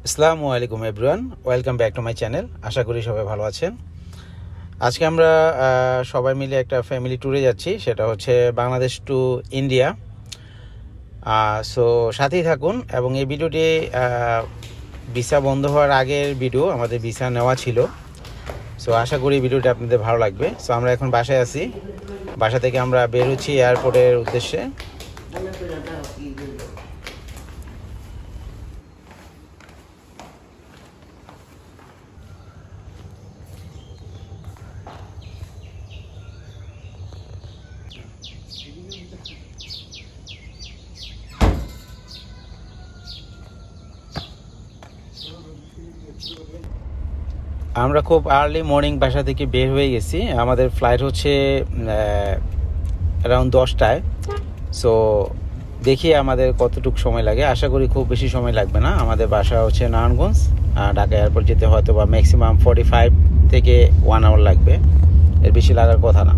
আসসালামু আলাইকুম everyone, welcome back to my channel. আশা করি সবাই ভালো আছেন। আজকে আমরা সবাই মিলে একটা ফ্যামিলি ট্যুরে যাচ্ছি, সেটা হচ্ছে বাংলাদেশ টু ইন্ডিয়া। সো সাথেই থাকুন। এবং এই ভিডিওটি ভিসা বন্ধ হওয়ার আগের ভিডিও, আমাদের ভিসা নেওয়া ছিল। সো আশা করি ভিডিওটি আপনাদের ভালো লাগবে। সো আমরা এখন বাসায় আছি, বাসা থেকে আমরা বের হচ্ছি এয়ারপোর্টের উদ্দেশ্যে। আমরা খুব আর্লি মর্নিং বাসা থেকে বের হয়ে গেছি। আমাদের ফ্লাইট হচ্ছে অ্যারাউন্ড 10টায়। সো দেখি আমাদের কতটুকু সময় লাগে। আশা করি খুব বেশি সময় লাগবে না। আমাদের বাসা হচ্ছে নারায়ণগঞ্জ, ঢাকা এয়ারপোর্ট যেতে হয়তো বা ম্যাক্সিমাম 45 থেকে 1 আওয়ার লাগবে, এর বেশি লাগার কথা না।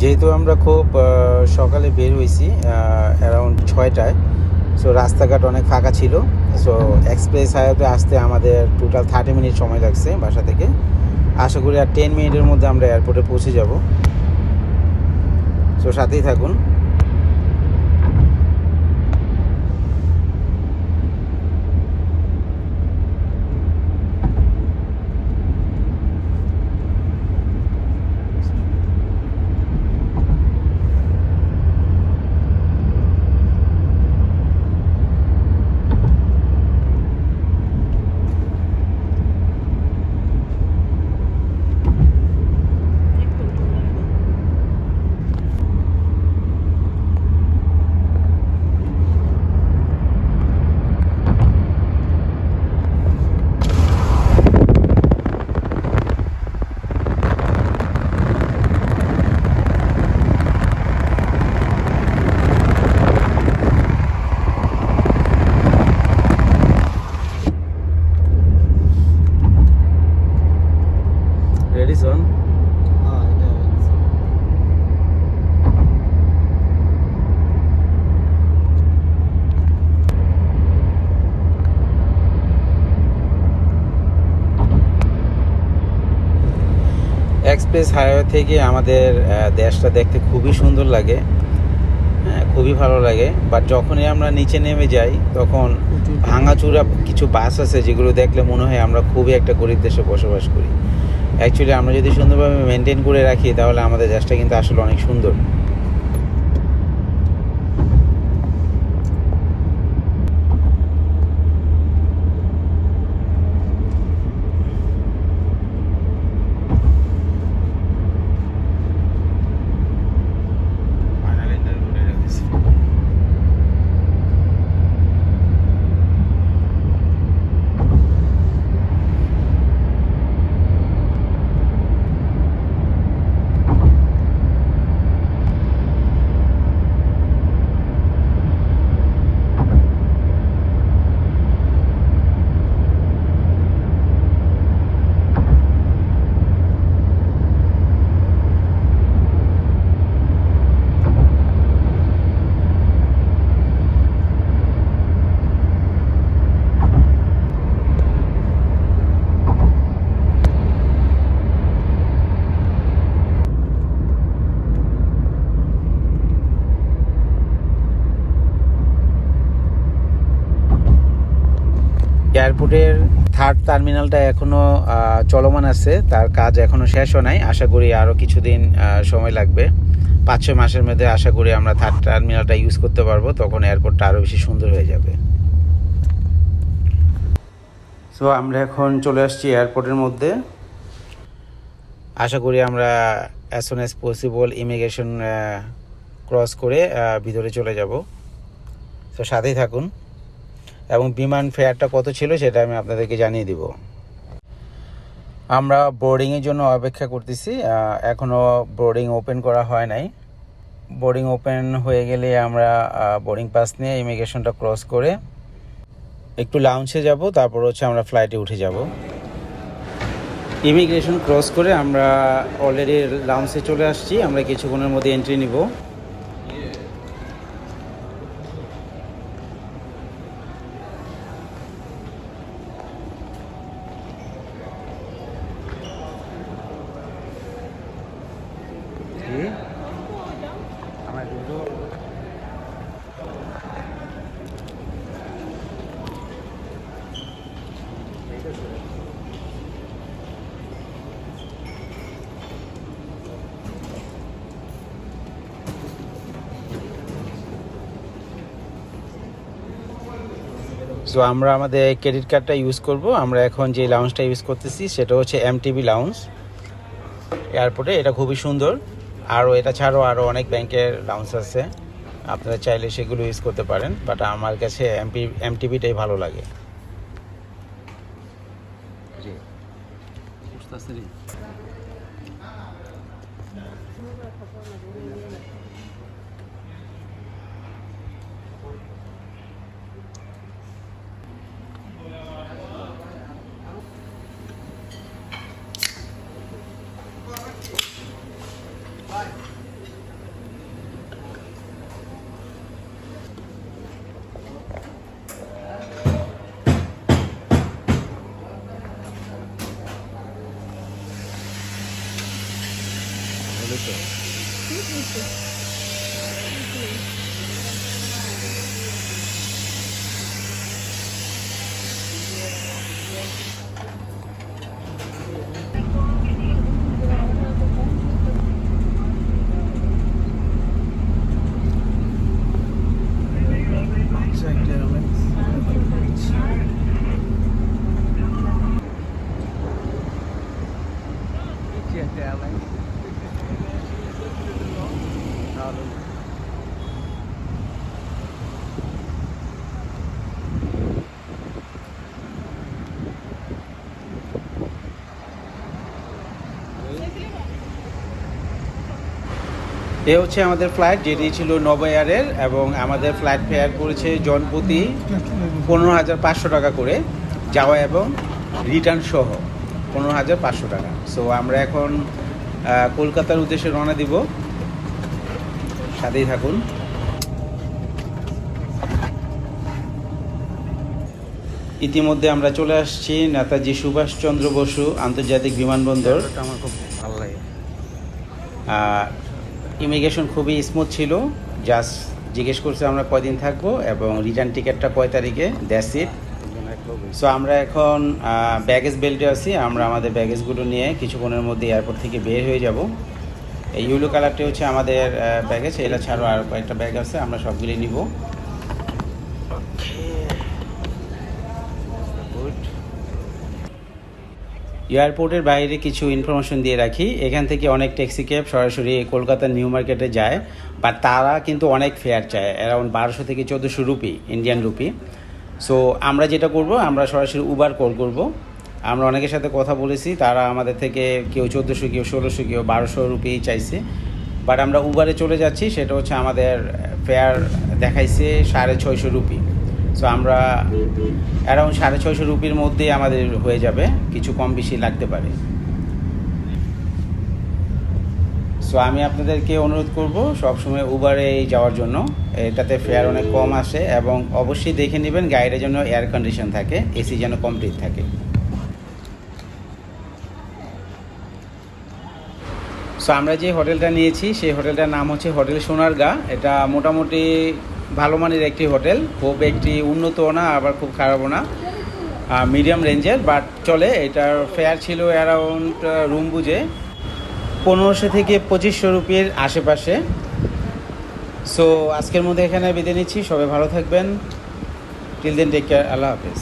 যেহেতু আমরা খুব সকালে বের হয়েছি অ্যারাউন্ড 6টায়, সো রাস্তাঘাট অনেক ফাঁকা ছিল। সো এক্সপ্রেস হাইওয়েতে আসতে আমাদের টোটাল 30 মিনিট সময় লাগছে বাসা থেকে। আশা করি আর 10 মিনিটের মধ্যে আমরা এয়ারপোর্টে পৌঁছে যাব। সো সাথেই থাকুন। রেডিসন এক্সপ্রেস হাইওয়ে থেকে আমাদের দেশটা দেখতে খুবই সুন্দর লাগে। হ্যাঁ, খুবই ভালো লাগে। বাট যখনই আমরা নিচে নেমে যাই তখন ভাঙাচুরা কিছু বাস আছে যেগুলো দেখলে মনে হয় আমরা খুবই একটা গরিব দেশে বসবাস করি। অ্যাকচুয়ালি আমরা যদি সুন্দরভাবে মেনটেন করে রাখি তাহলে আমাদের দেশটা কিন্তু আসলে অনেক সুন্দর। এয়ারপোর্টের থার্ড টার্মিনালটা এখনও চলমান আছে, তার কাজ এখনও শেষ হয় নাই। আশা করি আরও কিছুদিন সময় লাগবে, 5-6 মাসের মধ্যে আশা করি আমরা থার্ড টার্মিনালটা ইউজ করতে পারবো, তখন এয়ারপোর্টটা আরও বেশি সুন্দর হয়ে যাবে। সো আমরা এখন চলে আসছি এয়ারপোর্টের মধ্যে। আশা করি আমরা as soon as possible immigration cross করে ভিতরে চলে যাব। তো সাথেই থাকুন, এবং বিমান ফেয়ারটা কত ছিল সেটা আমি আপনাদেরকে জানিয়ে দিব। আমরা বোর্ডিংয়ের জন্য অপেক্ষা করতেছি, এখনও বোর্ডিং ওপেন করা হয় নাই। বোর্ডিং ওপেন হয়ে গেলে আমরা বোর্ডিং পাস নিয়ে ইমিগ্রেশনটা ক্রস করে একটু লাউঞ্জে যাব, তারপর হচ্ছে আমরা ফ্লাইটে উঠে যাব। ইমিগ্রেশন ক্রস করে আমরা অলরেডি লাউঞ্জে চলে আসছি, আমরা কিছুক্ষণের মধ্যে এন্ট্রি নিব। সো আমরা আমাদের ক্রেডিট কার্ডটা ইউজ করব। আমরা এখন যে লাউঞ্জটা ইউজ করতেছি সেটা হচ্ছে এমটিবি লাউঞ্জ এয়ারপোর্টে। এটা খুবই সুন্দর, আরও এটা ছাড়াও আরও অনেক ব্যাংকের লাউঞ্জ আছে, আপনারা চাইলে সেগুলো ইউজ করতে পারেন, বাট আমার কাছে এমটিবিটাই ভালো লাগে। এ হচ্ছে আমাদের ফ্লাইট, যেটি ছিল নব এয়ারের, এবং আমাদের ফ্লাইট ফেয়ার করেছে জনপ্রতি 15,500 টাকা করে, যাওয়া এবং রিটার্ন সহ 15,500 টাকা। সো আমরা এখন কলকাতার উদ্দেশ্যে রওনা দিব, সাথেই থাকুন। ইতিমধ্যে আমরা চলে আসছি নেতাজি সুভাষচন্দ্র বসু আন্তর্জাতিক বিমানবন্দর। আমার খুব ভালো লাগে। ইমিগ্রেশন খুবই স্মুথ ছিল, জাস্ট জিজ্ঞেস করছে আমরা কয়দিন থাকবো এবং রিটার্ন টিকিটটা কয় তারিখে, দ্যাটস ইট। সো আমরা এখন ব্যাগেজ বেল্টে আছি, আমরা আমাদের ব্যাগেজগুলো নিয়ে কিছুক্ষণের মধ্যে এয়ারপোর্ট থেকে বের হয়ে যাব। এই ইউলো কালারটি হচ্ছে আমাদের ব্যাগেজ, এটা ছাড়াও আর কয়েকটা ব্যাগ আছে, আমরা সবগুলি নিব। এয়ারপোর্টের বাইরে কিছু ইনফরমেশন দিয়ে রাখি, এখান থেকে অনেক ট্যাক্সি ক্যাব সরাসরি কলকাতার নিউ মার্কেটে যায়, বাট তারা কিন্তু অনেক ফেয়ার চায়, অ্যারাউন্ড 1200 থেকে 1400 রুপি, ইন্ডিয়ান রুপি। সো আমরা যেটা করব, আমরা সরাসরি উবার কল করব। আমরা অনেকের সাথে কথা বলেছি, তারা আমাদের থেকে কেউ 1400, কেউ 1600, কেউ 1200 রুপি চাইছে, বাট আমরা উবারে চলে যাচ্ছি, সেটা হচ্ছে আমাদের ফেয়ার দেখাইছে 650 রুপি। সো আমরা অ্যারাউন্ড 650 রুপির মধ্যেই আমাদের হয়ে যাবে, কিছু কম বেশি লাগতে পারে। সো আমি আপনাদেরকে অনুরোধ করব সবসময় উবারে যাওয়ার জন্য, এটাতে ফেয়ার অনেক কম আসে, এবং অবশ্যই দেখে নেবেন গাড়ির জন্য এয়ার কন্ডিশন থাকে, এসি যেন কমপ্লিট থাকে। সো আমরা যে হোটেলটা নিয়েছি সেই হোটেলটার নাম হচ্ছে হোটেল সোনারগাঁ। এটা মোটামুটি ভালো মানের একটি হোটেল, খুব একটি উন্নতও না আবার খুব খারাপও না, মিডিয়াম রেঞ্জের, বাট চলে। এটার ফেয়ার ছিল অ্যারাউন্ড রুম বুঝে 1500 থেকে 2500 রুপির আশেপাশে। সো আজকের মধ্যে এখানে বিদায় নিচ্ছি, সবাই ভালো থাকবেন। টিল দেন টেক কেয়ার, আল্লাহ হাফেজ।